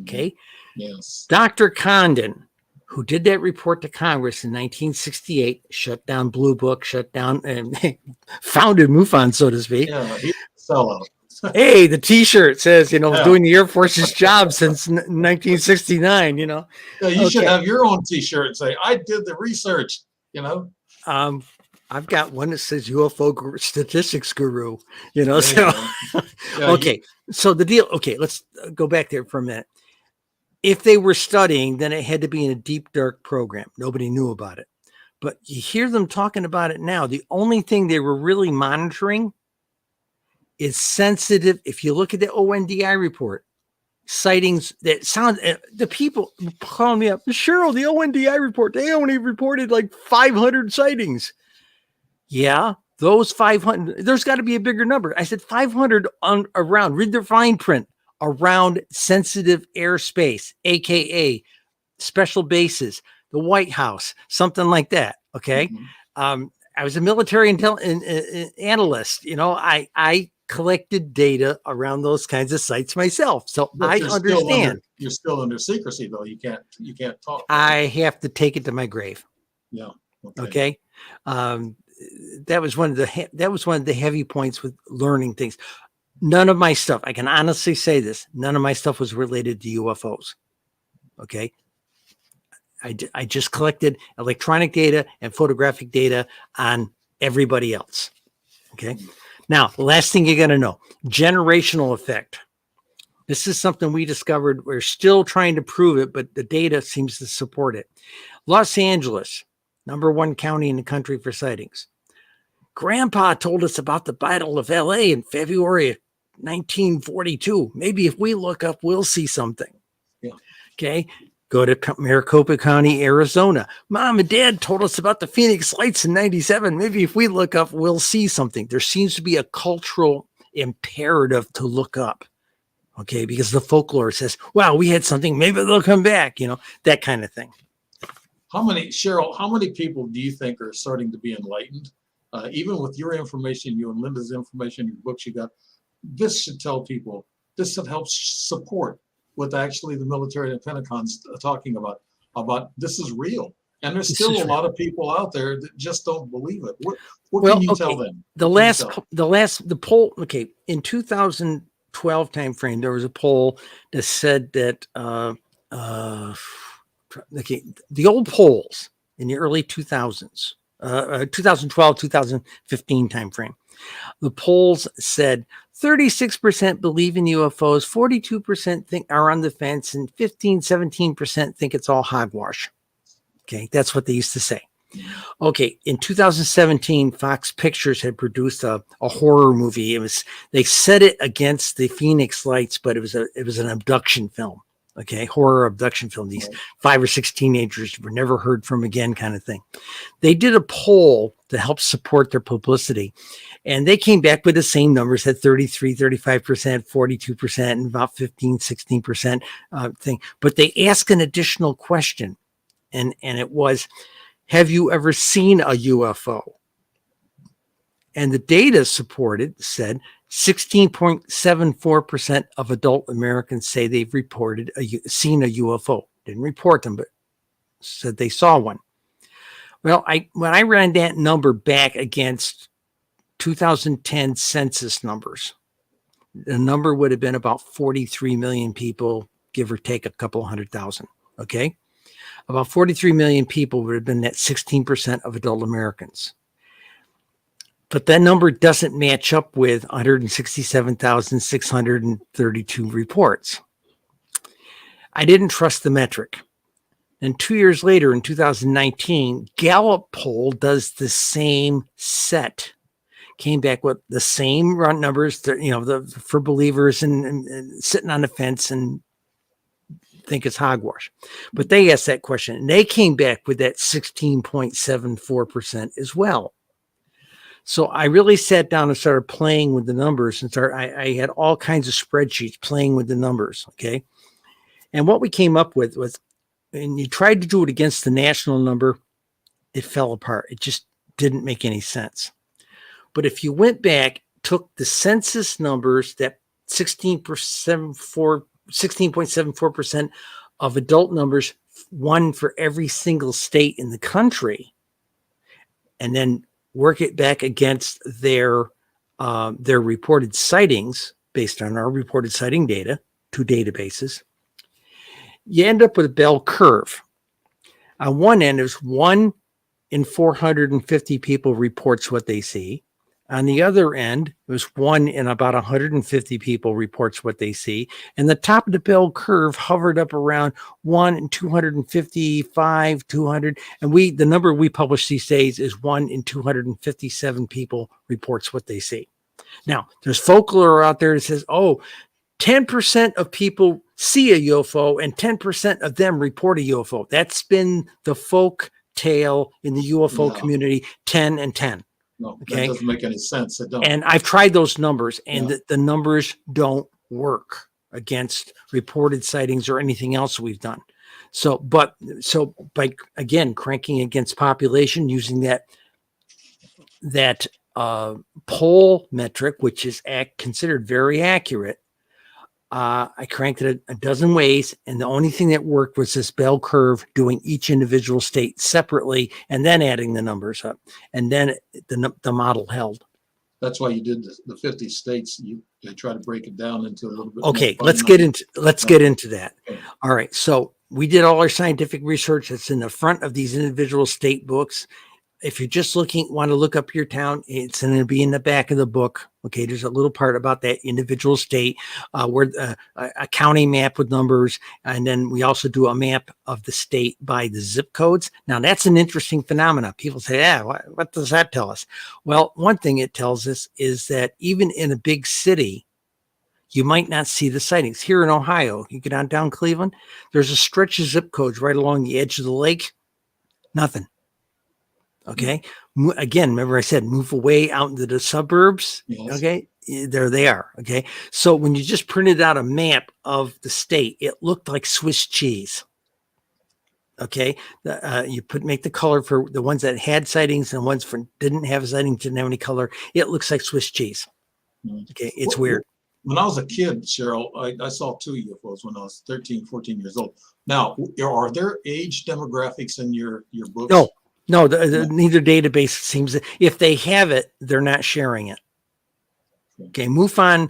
Okay. Yes. Dr. Condon, who did that report to Congress in 1968, shut down Blue Book, shut down and founded MUFON, so to speak. Yeah, he's a sellout. Hey, the T-shirt says, Yeah. doing the Air Force's job since 1969, Yeah, you should Okay. have your own T-shirt and say, I did the research, I've got one that says UFO statistics guru, There you so. go. Yeah, Okay. So the deal, okay, let's go back there for a minute. If they were studying, then it had to be in a deep, dark program. Nobody knew about it. But you hear them talking about it now. The only thing they were really monitoring is sensitive. If you look at the ONDI report, sightings that sound, the people calling me up, Cheryl, the ONDI report, they only reported like 500 sightings. Yeah, those 500, there's got to be a bigger number. I said 500 on around, read the fine print, around sensitive airspace, AKA special bases, the White House, something like that. Okay. Mhm. I was a military analyst. I collected data around those kinds of sites myself. So But I understand. You're still under secrecy, though. You can't talk. I have to take it to my grave. Yeah. Okay. That was one of the heavy points with learning things. None of my stuff, I can honestly say this, none of my stuff was related to UFOs. Okay. I just collected electronic data and photographic data on everybody else. Okay. Now, the last thing you got to know, generational effect. This is something we discovered. We're still trying to prove it, but the data seems to support it. Los Angeles, #1 county in the country for sightings. Grandpa told us about the Battle of LA in February of 1942. Maybe if we look up, we'll see something. Yeah. Okay. Go to Maricopa County, Arizona. Mom and Dad told us about the Phoenix Lights in 97. Maybe if we look up, we'll see something. There seems to be a cultural imperative to look up. Okay. Because the folklore says, wow, we had something. Maybe they'll come back, that kind of thing. Cheryl, how many people do you think are starting to be enlightened? Even with your information, you and Linda's information, your books you got, this should tell people, this should help support what actually the military and Pentagon's talking about this is real. And there's still a lot of people out there that just don't believe it. What can you tell them? The poll, okay, in 2012 timeframe, there was a poll that said that the old polls in the early 2000s, 2012, 2015 timeframe, the polls said 36% believe in UFOs, 42% think are on the fence, and 17% think it's all hogwash. Okay, that's what they used to say. Okay, in 2017, Fox Pictures had produced a horror movie. They set it against the Phoenix Lights, but it was an abduction film. Okay, horror abduction film. These 5 or 6 teenagers were never heard from again, kind of thing. They did a poll to help support their publicity, and they came back with the same numbers at 33, 35%, 42%, and about 15, 16% thing. But they asked an additional question, and it was, have you ever seen a UFO? And the data said 16.74% of adult Americans say they've seen a UFO. Didn't report them, but said they saw one. Well, when I ran that number back against 2010 census numbers, the number would have been about 43 million people, give or take a couple 100,000. Okay. About 43 million people would have been that 16% of adult Americans. But that number doesn't match up with 167,632 reports. I didn't trust the metric. And 2 years later, in 2019, Gallup poll does the same set. Came back with the same run numbers, for believers and sitting on the fence and think it's hogwash. But they asked that question, and they came back with that 16.74% as well. So I really sat down and started playing with the numbers, and I had all kinds of spreadsheets playing with the numbers. Okay. And what we came up with was, and you tried to do it against the national number, it fell apart. It just didn't make any sense. But if you went back, took the census numbers, that 16.74% of adult numbers, one for every single state in the country, and then work it back against their reported sightings based on our reported sighting data, 2 databases, you end up with a bell curve. On one end, there's 1 in 450 people reports what they see. On the other end, it was 1 in about 150 people reports what they see. And the top of the bell curve hovered up around 1 in 255, 200. And the number we publish these days is 1 in 257 people reports what they see. Now, there's folklore out there that says, 10% of people see a UFO and 10% of them report a UFO. That's been the folk tale in the UFO community, 10 and 10. No, that doesn't make any sense. It don't. And I've tried those numbers, and the numbers don't work against reported sightings or anything else we've done. So by again cranking against population using that poll metric, which is considered very accurate, I cranked it a dozen ways, and the only thing that worked was this bell curve, doing each individual state separately and then adding the numbers up, and then the model held. That's why you did the 50 states. They try to break it down into a little bit. Okay, let's get into that. Okay. All right, so we did all our scientific research that's in the front of these individual state books. If you're just want to look up your town, it's going to be in the back of the book. Okay, there's a little part about that individual state, where a county map with numbers, and then we also do a map of the state by the zip codes. Now, that's an interesting phenomenon. People say, what does that tell us? Well, one thing it tells us is that even in a big city, you might not see the sightings. Here in Ohio, you get on down Cleveland, there's a stretch of zip codes right along the edge of the lake. Nothing. Okay. Again, remember I said move away out into the suburbs. Yes. Okay. There they are. Okay. So when you just printed out a map of the state, it looked like Swiss cheese. Okay. You make the color for the ones that had sightings and ones for didn't have a sighting, didn't have any color. It looks like Swiss cheese. Okay. It's weird. When I was a kid, Cheryl, I saw 2 UFOs when I was 13, 14 years old. Now, are there age demographics in your books? No, neither database seems to, if they have it, they're not sharing it. Okay, MUFON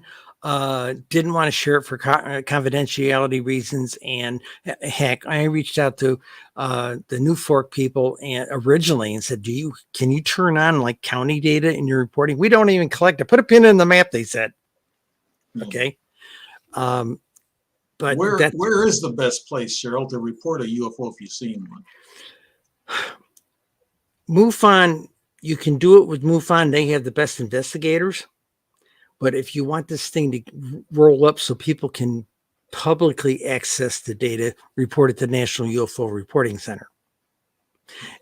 didn't want to share it for confidentiality reasons, and heck, I reached out to the New Fork people originally and said, can you turn on like county data in your reporting? We don't even collect it. Put a pin in the map, they said. Okay. But where is the best place, Cheryl, to report a UFO if you've seen one? MUFON, you can do it with MUFON. They have the best investigators. But if you want this thing to roll up so people can publicly access the data, report it to the National UFO Reporting Center.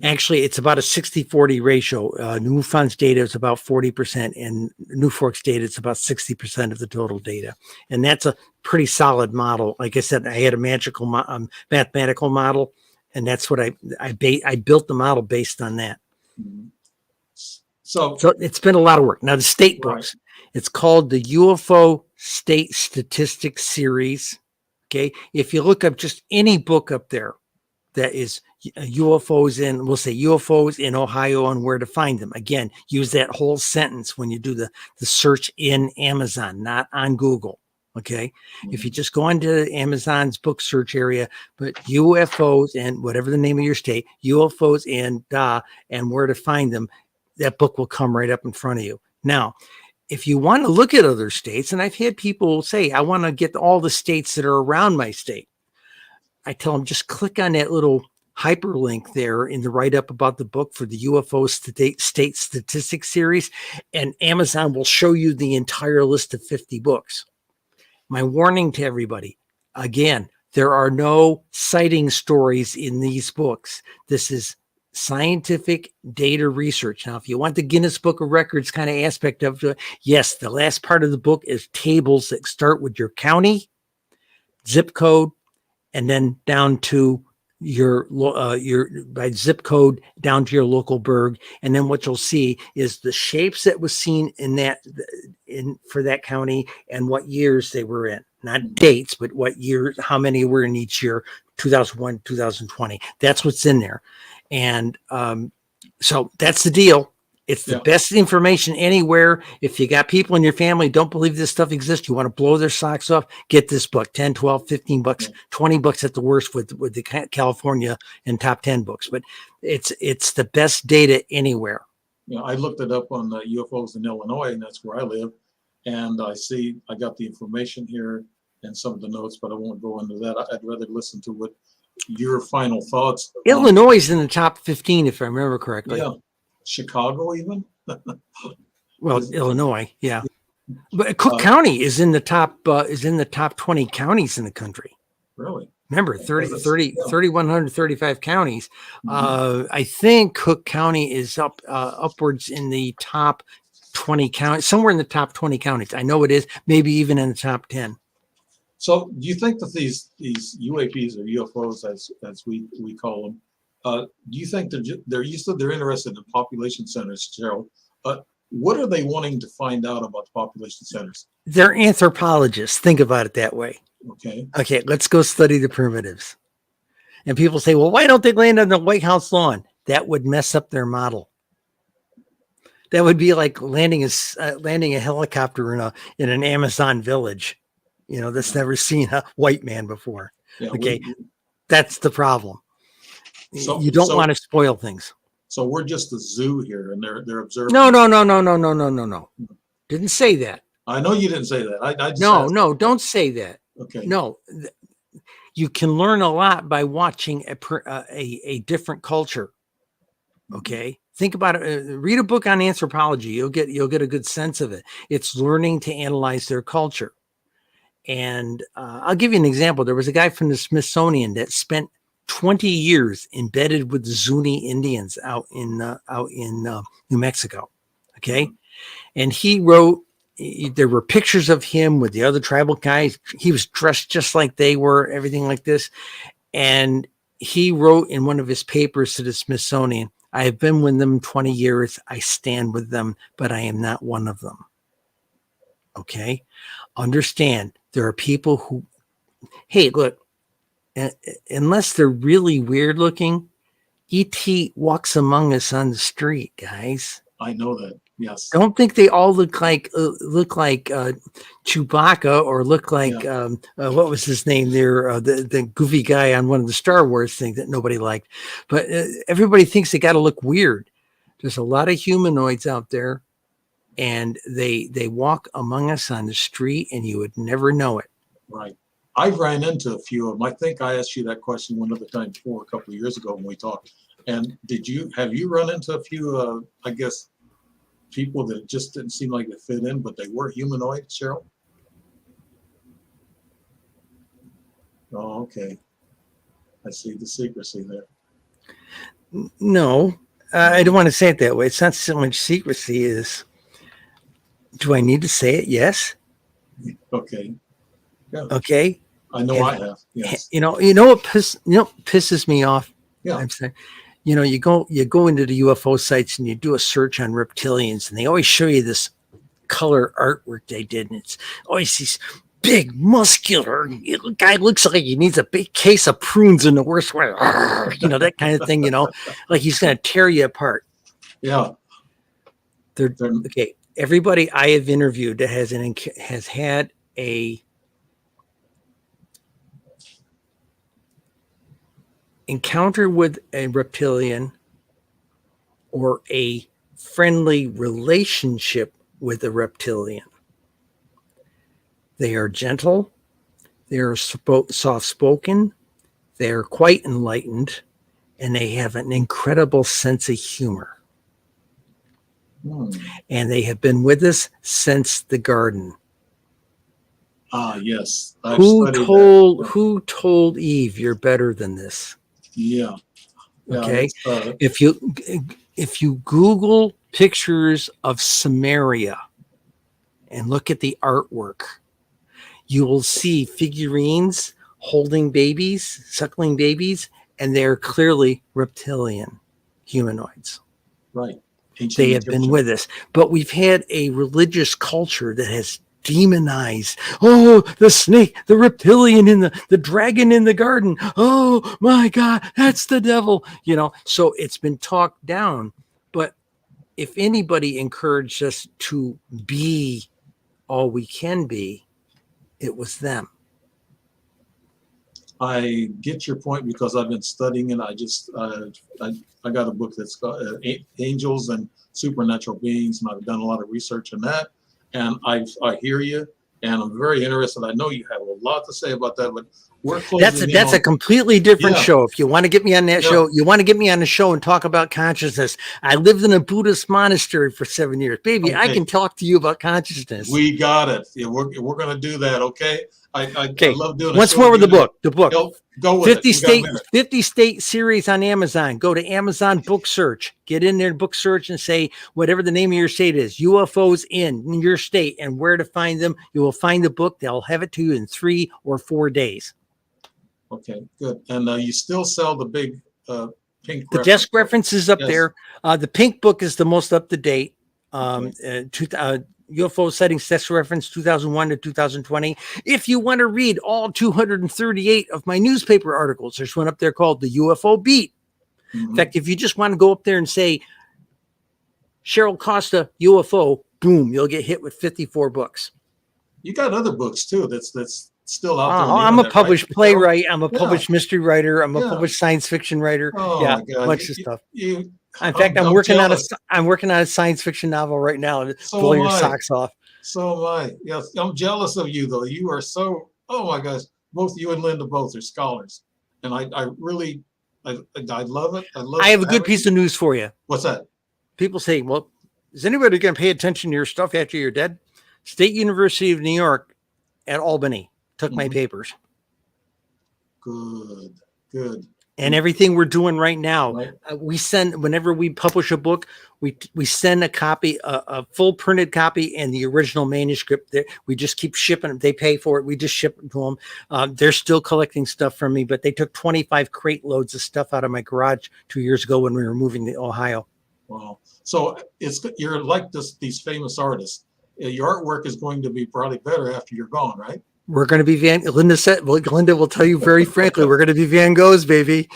Actually, it's about a 60-40 ratio. MUFON's data is about 40%, and New Fork's data is about 60% of the total data. And that's a pretty solid model. Like I said, I had a mathematical model, and that's what I built the model based on that. So it's been a lot of work. Now the state books, it's called the UFO State Statistics Series. Okay. If you look up just any book up there that is UFOs in, we'll say UFOs in Ohio and where to find them. Again, use that whole sentence when you do the search in Amazon, not on Google. Okay. If you just go into Amazon's book search area, but UFOs and whatever the name of your state, UFOs and where to find them, that book will come right up in front of you. Now, if you want to look at other states, and I've had people say, I want to get all the states that are around my state. I tell them, just click on that little hyperlink there in the write-up about the book for the UFO state statistics series, and Amazon will show you the entire list of 50 books. My warning to everybody, again, there are no sighting stories in these books. This is scientific data research. Now, if you want the Guinness Book of Records kind of aspect of it, yes, the last part of the book is tables that start with your county, zip code, and then down to your by zip code down to your local burg. And then what you'll see is the shapes that was seen for that county and what years they were in. Not dates, but what years, how many were in each year, 2001, 2020. That's what's in there. And so that's the deal. It's the best information anywhere. If you got people in your family don't believe this stuff exists, you want to blow their socks off, get this book. 10, 12, 15 bucks, 20 bucks at the worst with the California and top 10 books. But it's the best data anywhere. I looked it up on UFOs in Illinois, and that's where I live. And I got the information here and some of the notes, but I won't go into that. I'd rather listen to what your final thoughts. Illinois is in the top 15, if I remember correctly. Yeah. Chicago even? Well, Illinois, yeah. But Cook County is in the top 20 counties in the country. Really? Remember, 3,135 counties. I think Cook County is upwards in the top 20 counties, somewhere in the top 20 counties. I know it is, maybe even in the top 10. So do you think that these UAPs or UFOs, as we call them, do you think they're interested in population centers, Cheryl? What are they wanting to find out about the population centers? They're anthropologists. Think about it that way. Okay, let's go study the primitives. And people say, well, why don't they land on the White House lawn? That would mess up their model. That would be like landing a helicopter in an Amazon village, that's never seen a white man before. Okay, that's the problem. So, you don't want to spoil things. So we're just a zoo here, and they're observing. No. Didn't say that. I know you didn't say that. I just no, don't say that. Okay. No, you can learn a lot by watching a different culture. Okay, think about it. Read a book on anthropology. You'll get a good sense of it. It's learning to analyze their culture. And I'll give you an example. There was a guy from the Smithsonian that spent 20 years embedded with the Zuni Indians out in New Mexico. Okay. And he wrote, there were pictures of him with the other tribal guys. He was dressed just like they were, everything like this. And he wrote in one of his papers to the Smithsonian, I have been with them 20 years. I stand with them, but I am not one of them. Okay. Understand, there are people who, hey, look, unless they're really weird looking, E.T. walks among us on the street, guys. I know that. Yes. Don't think they all look like Chewbacca or look like what was his name there, the goofy guy on one of the Star Wars things that nobody liked. But everybody thinks they got to look weird. There's a lot of humanoids out there, and they walk among us on the street, and you would never know it. Right. I've ran into a few of them. I think I asked you that question one other time before, a couple of years ago when we talked. And have you run into a few, I guess, people that just didn't seem like they fit in, but they were humanoid, Cheryl? Oh, okay. I see the secrecy there. No, I don't want to say it that way. It's not so much secrecy as, do I need to say it? Yes. Okay. Yeah. Okay. I know I have. Yes. You know what pisses me off? Yeah. I'm saying, you go into the UFO sites and you do a search on reptilians, and they always show you this color artwork they did, and it's always these big, muscular guy looks like he needs a big case of prunes in the worst way. That kind of thing. Like he's going to tear you apart. Yeah. They're okay. Everybody I have interviewed that has had a encounter with a reptilian or a friendly relationship with a reptilian. They are gentle. They are soft-spoken. They are quite enlightened. and they have an incredible sense of humor. And they have been with us since the garden. Ah, yes. Who told Eve you're better than this? Yeah. Okay. If you Google pictures of Samaria and look at the artwork, you will see figurines holding babies, suckling babies, and they're clearly reptilian humanoids. Right. They have been with us, but we've had a religious culture that has demonized, oh, the snake, the reptilian in the dragon in the garden. Oh my God, that's the devil. So it's been talked down. But if anybody encouraged us to be all we can be, it was them. I get your point because I've been studying it. I got a book that's called Angels and Supernatural Beings, and I've done a lot of research on that. And I hear you, and I'm very interested. I know you have a lot to say about that, but we're closing. That's a completely different show. If you want to get me on that show, you want to get me on the show and talk about consciousness. I lived in a Buddhist monastery for 7 years, baby. Okay. I can talk to you about consciousness. We got it. Yeah, we're going to do that. Okay. I love doing it. Once more with the book. The book. Go with 50 state series on Amazon. Go to Amazon book search. Get in there, book search, and say whatever the name of your state is. UFOs in your state and where to find them. You will find the book. They'll have it to you in 3 or 4 days. Okay, good. And you still sell the big pink. The desk reference is up there. The pink book is the most up to date. UFO Sightings Desk Reference 2001 to 2020. If you want to read all 238 of my newspaper articles, there's one up there called the UFO Beat. In fact, if you just want to go up there and say Cheryl Costa UFO, boom, you'll get hit with 54 books. You got other books too. That's still out there. I'm a published playwright. I'm a published mystery writer. I'm a published science fiction writer. A bunch of stuff. In fact, I'm working on a science fiction novel right now, and it's blow your socks off. So am I. Yes, I'm jealous of you though. You are so. Oh my gosh, both you and Linda both are scholars, and I really love it. I have a good piece of news for you. What's that? People say, "Well, is anybody going to pay attention to your stuff after you're dead?" State University of New York at Albany took my papers. Good. And everything we're doing right now, we send, whenever we publish a book, we send a copy, a full printed copy and the original manuscript. That we just keep shipping them. They pay for it. We just ship it to them. They're still collecting stuff from me, but they took 25 crate loads of stuff out of my garage 2 years ago when we were moving to Ohio. Wow. So you're like these famous artists. Your artwork is going to be probably better after you're gone, right? We're going to be Linda will tell you very frankly, we're going to be Van Goghs, baby.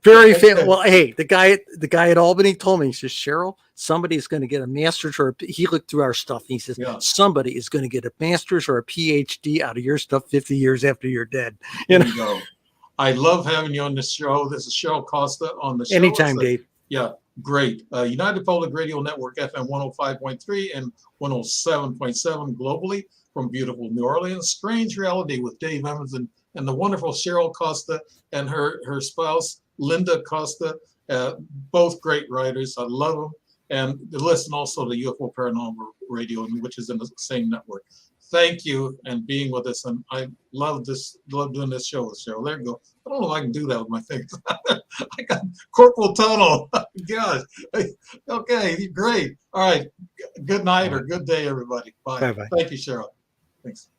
Very famous. Well, hey, the guy at Albany told me, he says, Cheryl, somebody's going to get a master's he looked through our stuff. And he says, somebody is going to get a master's or a PhD out of your stuff 50 years after you're dead. There you go. I love having you on the show. This is Cheryl Costa on the show. Anytime, Dave. Yeah. Great. United Public Radio Network, FM 105.3 and 107.7 globally from beautiful New Orleans. Strange Reality with Dave Emmons and the wonderful Cheryl Costa and her spouse, Linda Costa. Both great writers. I love them. And listen also to UFO Paranormal Radio, which is in the same network. Thank you and being with us. And I love doing this show with Cheryl. There you go. I don't know if I can do that with my fingers. I got corporal tunnel. Gosh. Okay, great. All right. Good night or good day, everybody. Bye. Bye-bye. Thank you, Cheryl. Thanks.